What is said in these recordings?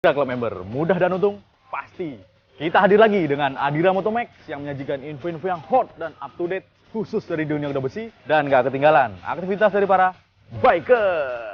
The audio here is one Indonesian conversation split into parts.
Club member, mudah dan untung pasti. Kita hadir lagi dengan Adira Motomax yang menyajikan info-info yang hot dan up to date khusus dari dunia kuda besi dan gak ketinggalan aktivitas dari para biker.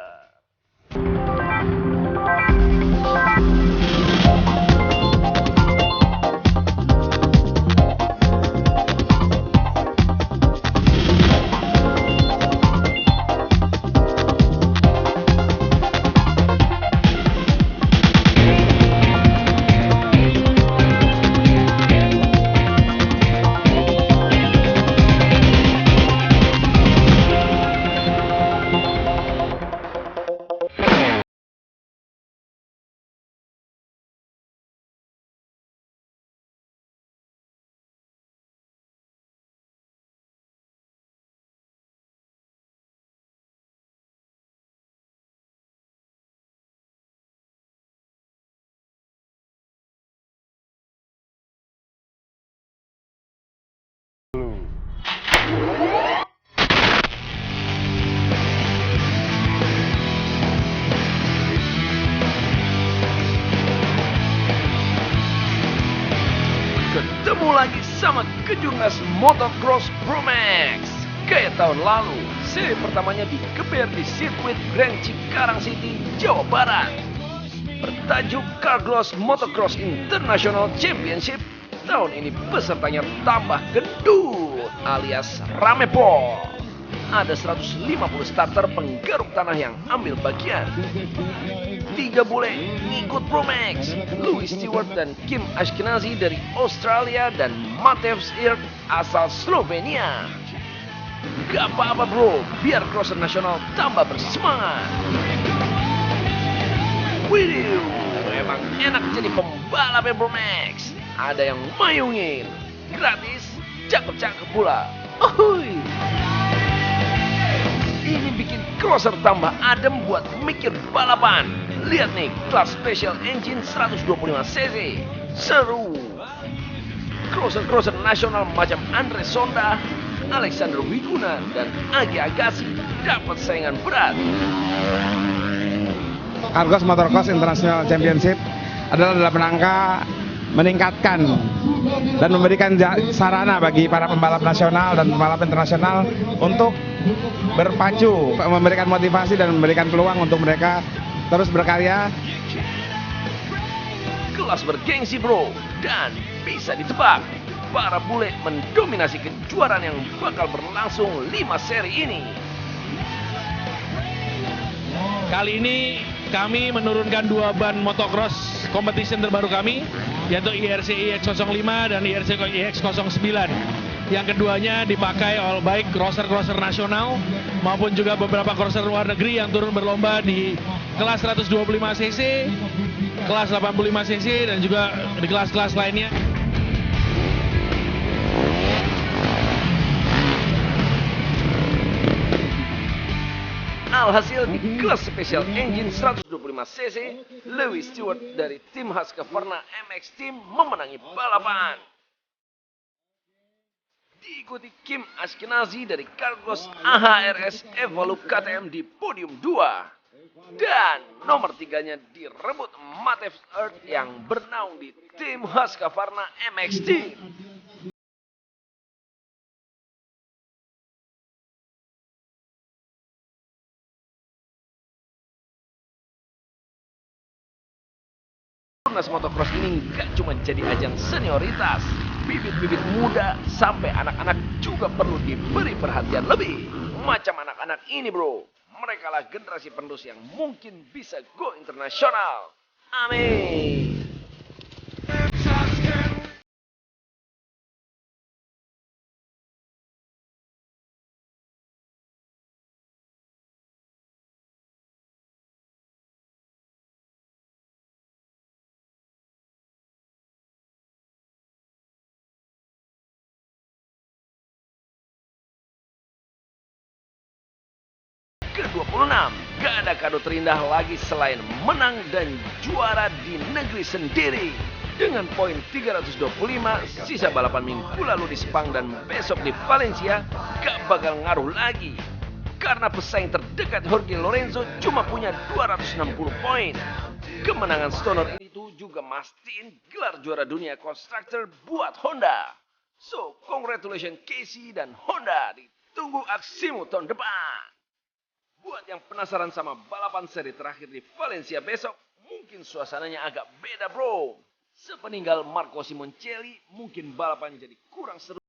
Ketemu lagi sama Kejurnas Motocross Pro-Max. Kayak tahun lalu, seri pertamanya digeber di sirkuit Grand Cikarang City, Jawa Barat. Bertajuk Carglass Motocross International Championship, tahun ini pesertanya tambah gendut alias rame pol. Ada 150 starter penggaruk tanah yang ambil bagian. 3 bule ikut Pro-Max, Louis Stewart dan Kim Ashkenazi dari Australia dan Matevž Irt asal Slovenia. Gak apa-apa bro, biar crosser nasional tambah bersemangat. Widih, memang enak jadi pembalap ya Pro-Max. Ada yang mayungin, gratis, cakep-cakep pula. Ohuy. Ini bikin crosser tambah adem buat mikir balapan. Lihat nih, kelas special engine 125cc. Seru. Crosser-crosser nasional macam Andre Sonda, Alexander Wiguna, dan Agi Agassi dapat saingan berat. Carglass Motocross International Championship adalah dalam rangka meningkatkan dan memberikan sarana bagi para pembalap nasional dan pembalap internasional untuk berpacu, memberikan motivasi dan memberikan peluang untuk mereka terus berkarya. Kelas bergengsi bro, dan bisa ditebak, para bule mendominasi kejuaraan yang bakal berlangsung 5 seri ini. Kali ini kami menurunkan 2 ban motocross competition terbaru kami, yaitu IRC IX05 dan IRC IX09. Yang keduanya dipakai oleh baik crosser-crosser nasional maupun juga beberapa crosser luar negeri yang turun berlomba di kelas 125cc, kelas 85cc, dan juga di kelas-kelas lainnya. Alhasil di kelas special engine 125cc, Louis Stewart dari tim Husqvarna MX Team memenangi balapan. Diikuti Kim Ashkenazi dari Carglass AHRS Evolup KTM di podium 2. Dan nomor 3-nya direbut Matevž Irt yang bernaung di tim Husqvarna MX Team. Kejurnas Motocross ini gak cuma jadi ajang senioritas, bibit-bibit muda sampai anak-anak juga perlu diberi perhatian lebih. Macam anak-anak ini bro, mereka lah generasi penerus yang mungkin bisa go internasional. Amin. Ke-26, gak ada kado terindah lagi selain menang dan juara di negeri sendiri. Dengan poin 325, sisa balapan minggu lalu di Sepang dan besok di Valencia gak bakal ngaruh lagi. Karena pesaing terdekat Jorge Lorenzo cuma punya 260 poin. Kemenangan Stoner itu juga mastiin gelar juara dunia konstruktor buat Honda. So, congratulations Casey dan Honda. Ditunggu aksimu tahun depan. Buat yang penasaran sama balapan seri terakhir di Valencia besok, mungkin suasananya agak beda bro. Sepeninggal Marco Simoncelli, mungkin balapannya jadi kurang seru.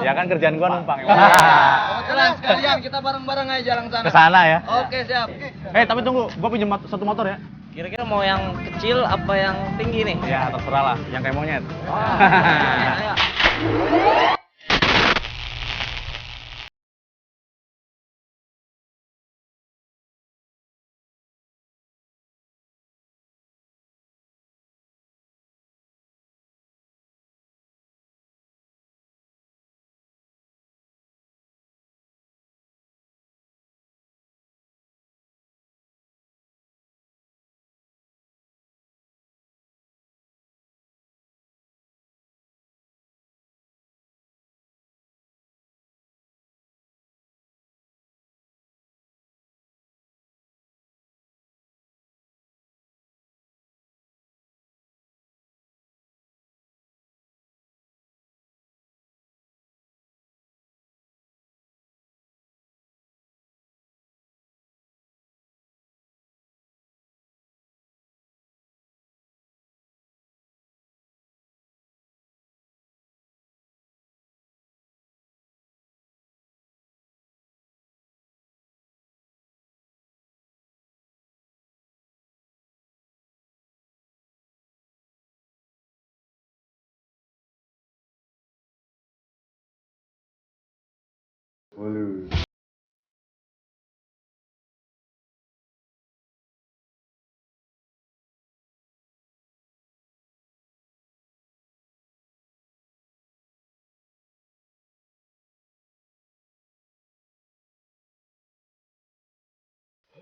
Ya kan kerjaan gua numpang. Kebetulan sekalian kita bareng-bareng aja jalan sana. Ke sana ya. Oke, siap. Tapi tunggu, gua pinjam satu motor ya. Kira-kira mau yang kecil apa yang tinggi nih? Ya terserah lah, yang kayak monyet. Ayo.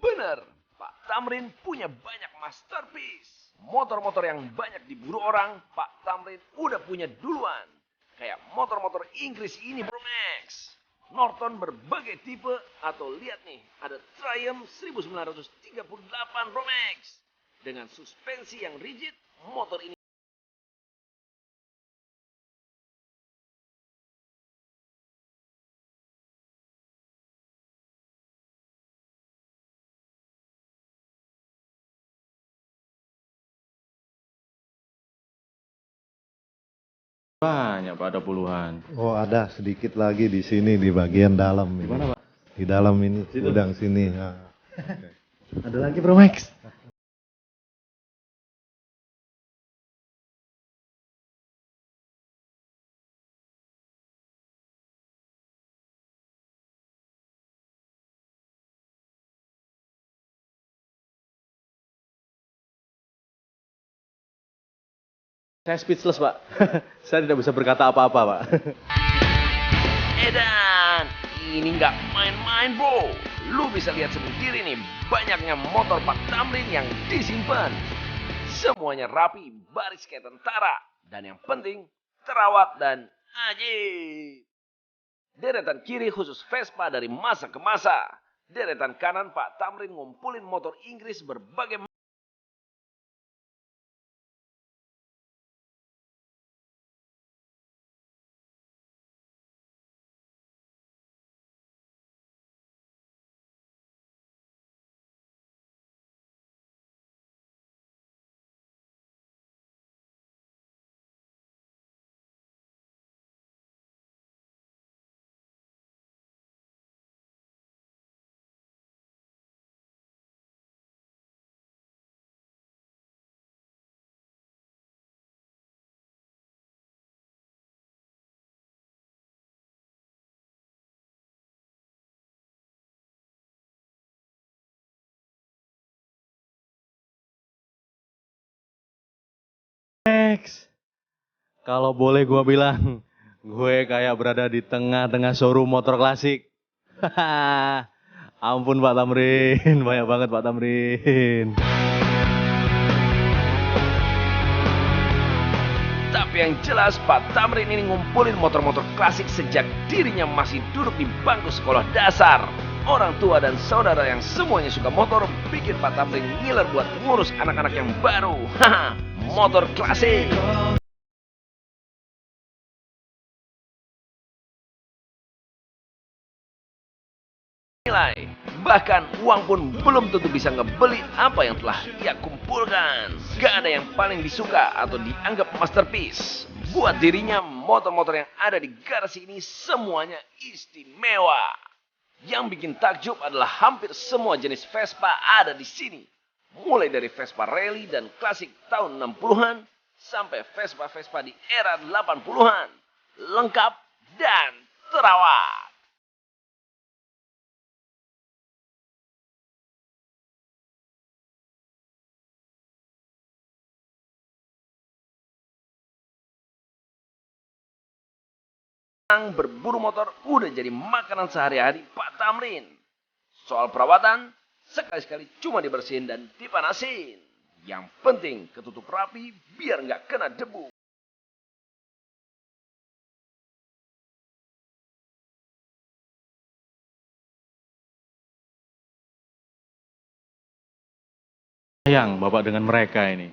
Bener, Pak Tamrin punya banyak masterpiece. Motor-motor yang banyak diburu orang, Pak Tamrin udah punya duluan. Kayak motor-motor Inggris ini Bro Max. Norton berbagai tipe, atau lihat nih, ada Triumph 1938 Bro Max. Dengan suspensi yang rigid, motor ini Banyak Pak, ada puluhan. Oh ada sedikit lagi di sini di bagian dalam ini. Mana Pak? Di dalam ini, Situ? gudang sini. Nah. Ada lagi Bro Max. Saya speechless Pak. Saya tidak bisa berkata apa-apa Pak. edan. Ini nggak main-main bro. Lu bisa lihat sendiri nih, banyaknya motor Pak Tamrin yang disimpan. Semuanya rapi, baris kayak tentara. Dan yang penting, terawat dan ajib. Deretan kiri khusus Vespa dari masa ke masa. Deretan kanan Pak Tamrin ngumpulin motor Inggris berbagai Max, kalau boleh gua bilang, gue kayak berada di tengah-tengah showroom motor klasik. Ampun Pak Tamrin, banyak banget Pak Tamrin. Tapi yang jelas Pak Tamrin ini ngumpulin motor-motor klasik sejak dirinya masih duduk di bangku sekolah dasar. Orang tua dan saudara yang semuanya suka motor bikin Pak Tamrin ngiler buat ngurus anak-anak yang baru. Haha, motor klasik. Nilai, bahkan uang pun belum tentu bisa ngebeli apa yang telah ia kumpulkan. Gak ada yang paling disuka atau dianggap masterpiece. Buat dirinya, motor-motor yang ada di garasi ini semuanya istimewa. Yang bikin takjub adalah hampir semua jenis Vespa ada di sini. Mulai dari Vespa rally dan klasik tahun 60-an sampai Vespa-Vespa di era 80-an. Lengkap dan terawat. Berburu motor udah jadi makanan sehari-hari Pak Tamrin. Soal perawatan, sekali-sekali cuma dibersihin dan dipanasin. Yang penting ketutup rapi biar nggak kena debu. Sayang Bapak dengan mereka ini.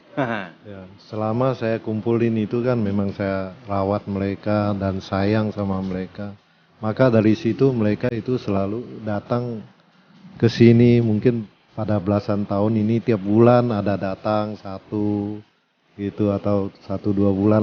Ya, selama saya kumpulin itu kan memang saya rawat mereka dan sayang sama mereka. Maka dari situ mereka itu selalu datang ke sini mungkin pada belasan tahun ini tiap bulan ada datang satu gitu atau 1-2 bulan.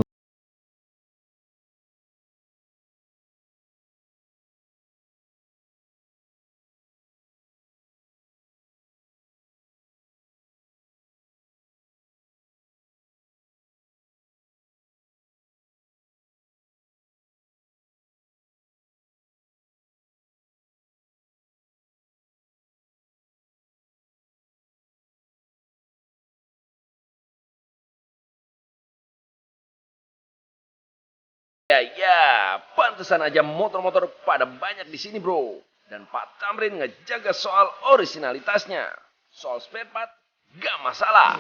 Ya, pantesan aja motor-motor pada banyak di sini, bro. Dan Pak Tamrin ngejaga soal orisinalitasnya. Soal spare part, gak masalah.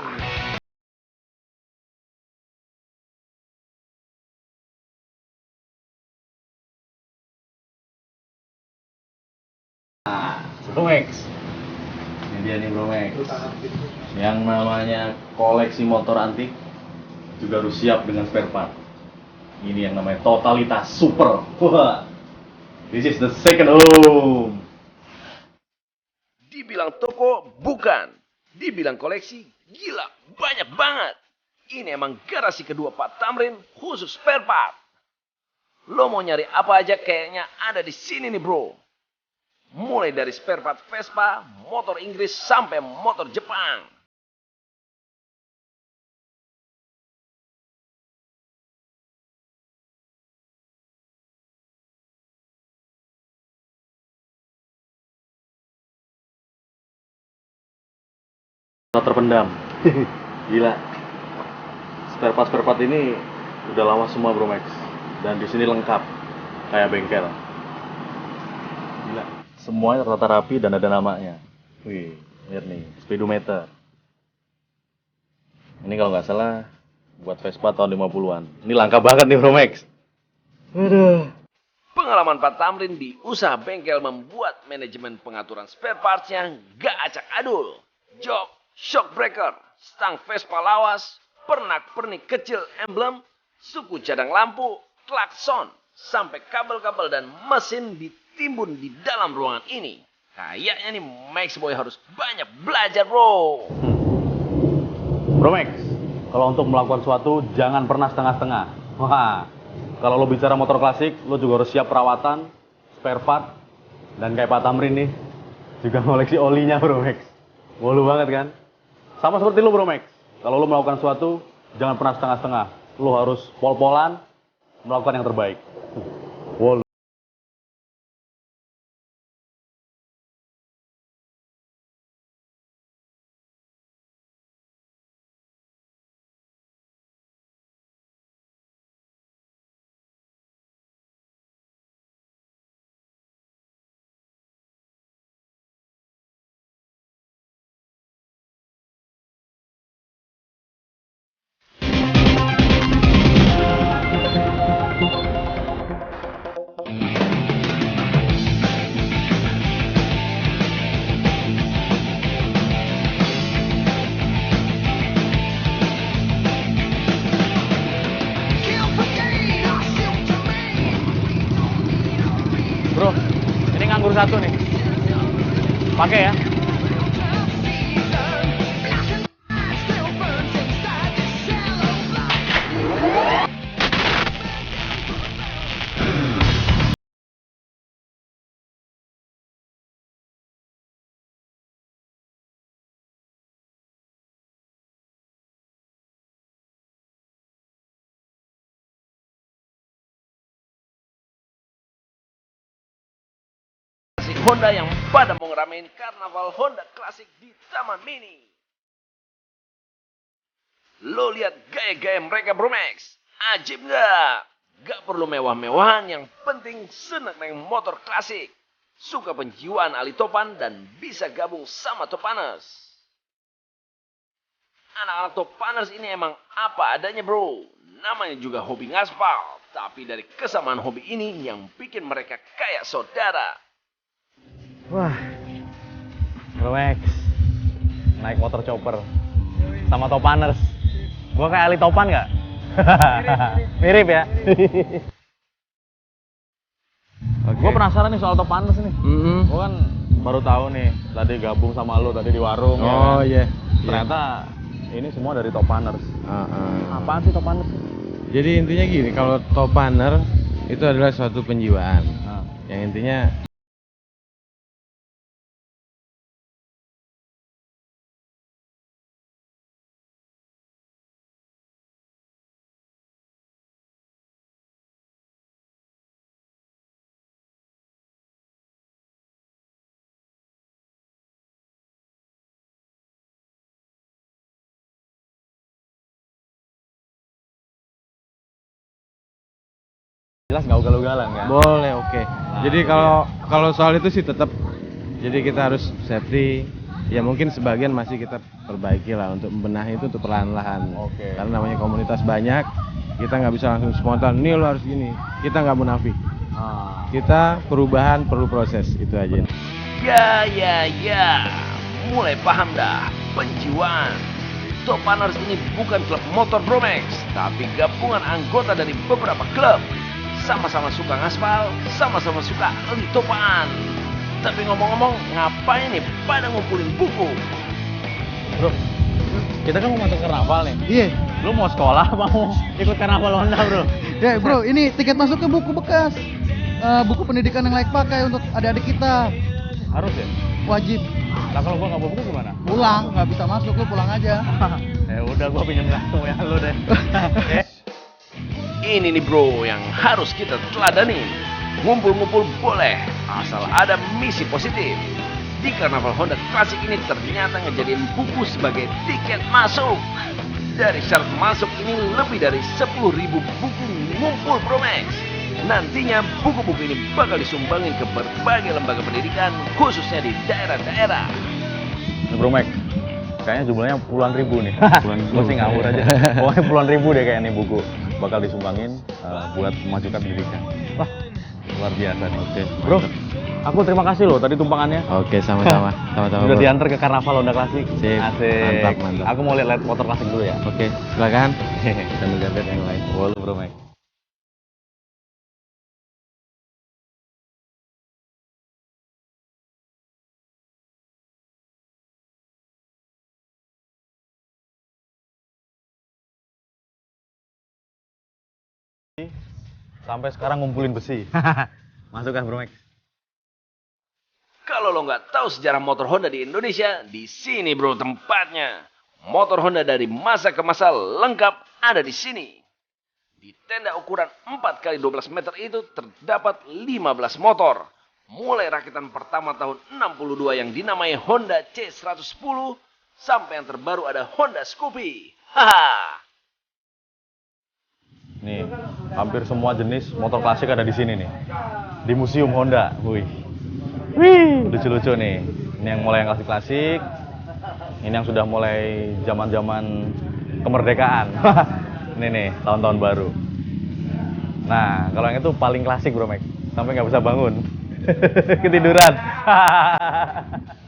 Bro Max. Ini dia nih Bro Max. Yang namanya koleksi motor antik juga harus siap dengan spare part. Ini yang namanya totalitas super. Wah. This is the second home. Dibilang toko, bukan. Dibilang koleksi, gila, banyak banget. Ini emang garasi kedua Pak Tamrin khusus spare part. Lo mau nyari apa aja kayaknya ada di sini nih, bro. Mulai dari spare part Vespa, motor Inggris, sampai motor Jepang. Terpendam. Gila. Spare part ini udah lama semua Bro Max. Dan di sini lengkap. Kayak bengkel. Gila. Semuanya tertata rapi dan ada namanya. Wih, lihat nih, speedometer. Ini kalau nggak salah buat Vespa tahun 50-an. Ini langka banget nih Bro Max. Aduh. Pengalaman Pak Tamrin di usaha bengkel membuat manajemen pengaturan spare parts-nya gak acak adul. Jok, shock breaker, stang Vespa lawas, pernak-pernik kecil emblem, suku cadang lampu, klakson, sampai kabel-kabel dan mesin ditimbun di dalam ruangan ini. Kayaknya nih Max Boy harus banyak belajar, bro. Bro Max, kalau untuk melakukan sesuatu jangan pernah setengah-setengah. Wah, kalau lo bicara motor klasik, lo juga harus siap perawatan, spare part, dan kayak Pak Tamrin nih, juga koleksi olinya Bro Max. Wolu banget kan? Sama seperti lo Bro Max, kalau lo melakukan sesuatu jangan pernah setengah-setengah. Lo harus pol-polan, melakukan yang terbaik. Wolu. bro. Ini nganggur satu nih. Pakai ya. Honda yang pada mau ngeramein karnaval Honda Classic di Taman Mini. Lo lihat gaya-gaya mereka Bro Max, ajib nggak? Gak perlu mewah-mewahan, yang penting seneng naik motor klasik. Suka penjiwaan ali topan dan bisa gabung sama topaners. Anak-anak topaners ini emang apa adanya bro. Namanya juga hobi ngaspal, tapi dari kesamaan hobi ini yang bikin mereka kayak saudara. Wah, Bro Max, naik motor chopper sama topaners. Gua kayak Ali Topan nggak? Mirip ya. Okay. Gua penasaran nih soal topaners nih. Gua kan baru tahu nih, tadi gabung sama lo tadi di warung. Oh iya. Ternyata ini semua dari topaners. Apaan sih topaners? Jadi intinya gini, kalau topaner itu adalah suatu penjiwaan. Yang intinya Jelas nggak ugal-ugalan kan? boleh, oke. Jadi kalau soal itu sih tetap, jadi kita harus safety. Ya mungkin sebagian masih kita perbaiki lah untuk membenahi itu untuk perlahan-lahan. Oke. Karena namanya komunitas banyak, kita nggak bisa langsung spontan. Nih lo harus gini. Kita nggak munafik. Kita perubahan perlu proses, itu aja. Ya, mulai paham dah. Penjiwaan Topaners ini bukan klub motor Bro Max, tapi gabungan anggota dari beberapa klub. Sama-sama suka ngaspal, sama-sama suka ali topan. Tapi ngomong-ngomong, ngapain nih pada ngumpulin buku? Bro, kita kan mau masuk karnaval nih. Iya. Lu mau sekolah apa mau ikut karnaval Honda bro? Ya bro, ini tiket masuknya buku bekas. Buku pendidikan yang layak pakai untuk adik-adik kita. Harus ya? Wajib. Nah kalau gua nggak bawa buku gimana? Pulang, nggak bisa masuk, lu pulang aja. Ya udah, gua pinjam langsung ya lu deh. Ini nih bro yang harus kita teladani. Ngumpul-ngumpul boleh, asal ada misi positif. Di karnaval Honda Classic ini ternyata ngejadiin buku sebagai tiket masuk. Dari syarat masuk ini lebih dari 10.000 buku ngumpul Bro Max. Nantinya buku-buku ini bakal disumbangin ke berbagai lembaga pendidikan, khususnya di daerah-daerah. Bro Max, kayaknya jumlahnya puluhan ribu nih. Gue sih ngawur aja. Pokoknya puluhan ribu deh kayaknya nih buku bakal disumbangin buat memajukan pendidikan. Wah, luar biasa nih. Oke, bro, aku terima kasih loh tadi tumpangannya. Oke, sama-sama. Sama-sama. Udah diantar ke karnaval Honda Classic. Sip. Asik. Mantap. Aku mau lihat motor klasik dulu ya. Oke, silakan. Dan lihat yang lain. Boleh Bro Max. Sampai sekarang ngumpulin besi. Masuk kan Bro Max? Kalau lo nggak tahu sejarah motor Honda di Indonesia, di sini bro tempatnya. Motor Honda dari masa ke masa lengkap ada di sini. Di tenda ukuran 4x12 meter itu terdapat 15 motor. Mulai rakitan pertama tahun 62 yang dinamai Honda C110 sampai yang terbaru ada Honda Scoopy. Haha. Nih, hampir semua jenis motor klasik ada di sini nih. Di Museum Honda. Wih, lucu-lucu nih. Ini yang mulai yang klasik-klasik. Ini yang sudah mulai zaman-zaman kemerdekaan. Ini nih, tahun-tahun baru. Nah, kalau yang itu paling klasik Bro Max. Sampai nggak bisa bangun. Ketiduran.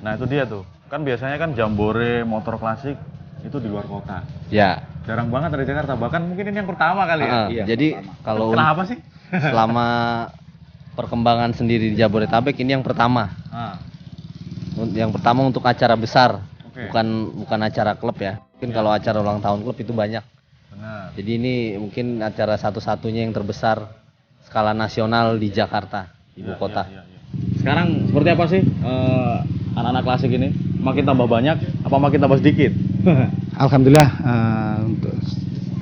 Nah, itu dia tuh. Kan biasanya kan jambore motor klasik itu di luar kota. Ya. Jarang banget dari Jakarta. Bahkan mungkin ini yang pertama kali ya. Iya. Jadi kalau kenapa sih? selama perkembangan sendiri di Jabodetabek ini yang pertama. Yang pertama untuk acara besar, bukan acara klub ya. Mungkin kalau acara ulang tahun klub itu banyak. Benar. Jadi ini mungkin acara satu-satunya yang terbesar skala nasional di Jakarta, ibu kota. Sekarang seperti apa sih anak-anak klasik ini? Makin tambah banyak apa makin tambah sedikit? Alhamdulillah untuk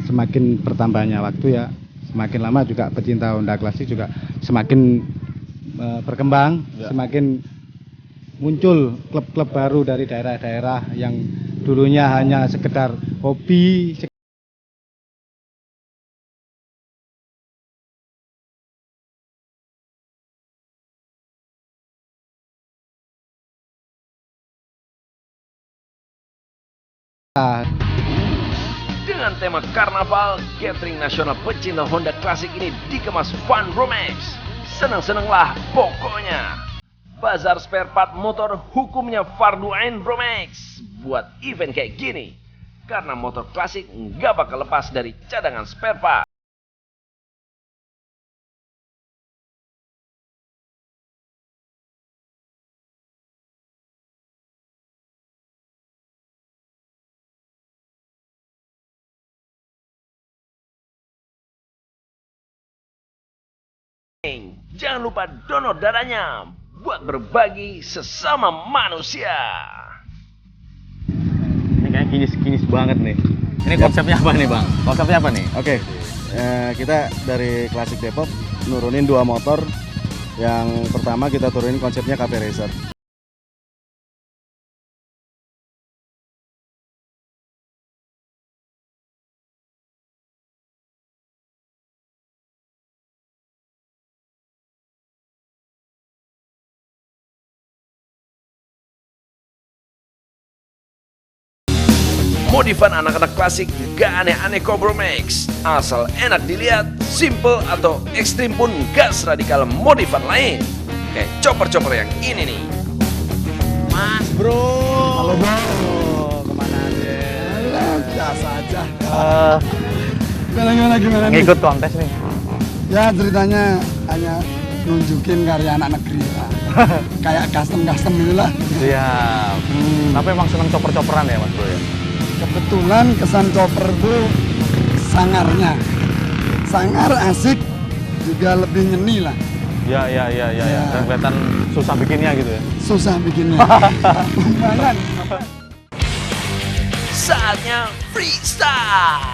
semakin bertambahnya waktu ya, semakin lama juga pecinta Honda klasik juga semakin berkembang, semakin muncul klub-klub baru dari daerah-daerah yang dulunya hanya sekedar hobi. Dengan tema Karnaval, gathering nasional pecinta Honda klasik ini dikemas fun Bromex. Seneng-senenglah pokoknya. Bazar spare part motor hukumnya fardu ain Bromex buat event kayak gini. Karena motor klasik nggak bakal lepas dari cadangan spare part. Jangan lupa donor darahnya buat berbagi sesama manusia. Ini kayak kinis banget nih. Ini konsepnya apa nih Bang? Konsepnya apa nih? Oke, kita dari Klasik Depok nurunin 2 motor. Yang pertama kita turunin konsepnya Cafe Racer. Modifan anak-anak klasik gak aneh-aneh kok Bromex. Asal enak dilihat, simple atau ekstrim pun gas radikal modifan lain. Kayak chopper-chopper yang ini nih. Mas Bro. Halo Bang. Kemana aja? Biasa aja. Gimana nih? Ngikut kontes nih. Ya ceritanya hanya nunjukin karya anak negeri lah. Kayak custom itulah. Siap. Tapi emang seneng chopper-chopperan ya Mas Bro ya? Kebetulan kesan chopper itu sangarnya. Sangar asik juga lebih nyeni lah. Ya. Dan kelihatan susah bikinnya gitu ya. Susah bikinnya. Lumayan. Saatnya freestyle.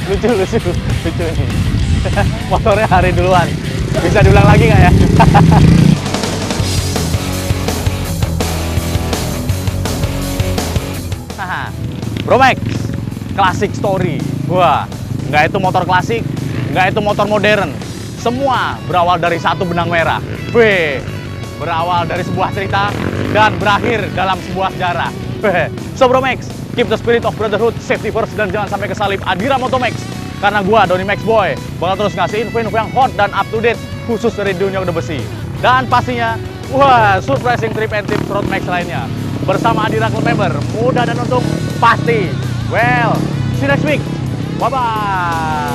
Lucu nih. Motornya hari duluan. Bisa diulang lagi nggak ya? Bromex, classic story. Wah, nggak itu motor klasik, nggak itu motor modern. Semua berawal dari satu benang merah. Wih, berawal dari sebuah cerita dan berakhir dalam sebuah sejarah. So Bromex, keep the spirit of brotherhood, safety first, dan jangan sampai kesalip Adira Motomex. Karena gua, Doni Max Boy, bakal terus ngasih info-info yang hot dan up to date, khusus dari dunia kuda besi. Dan pastinya, wah, surprising trip and tips Road Max lainnya. Bersama Adira Club Member, mudah dan untung, pasti. Well, see you next week. Bye-bye.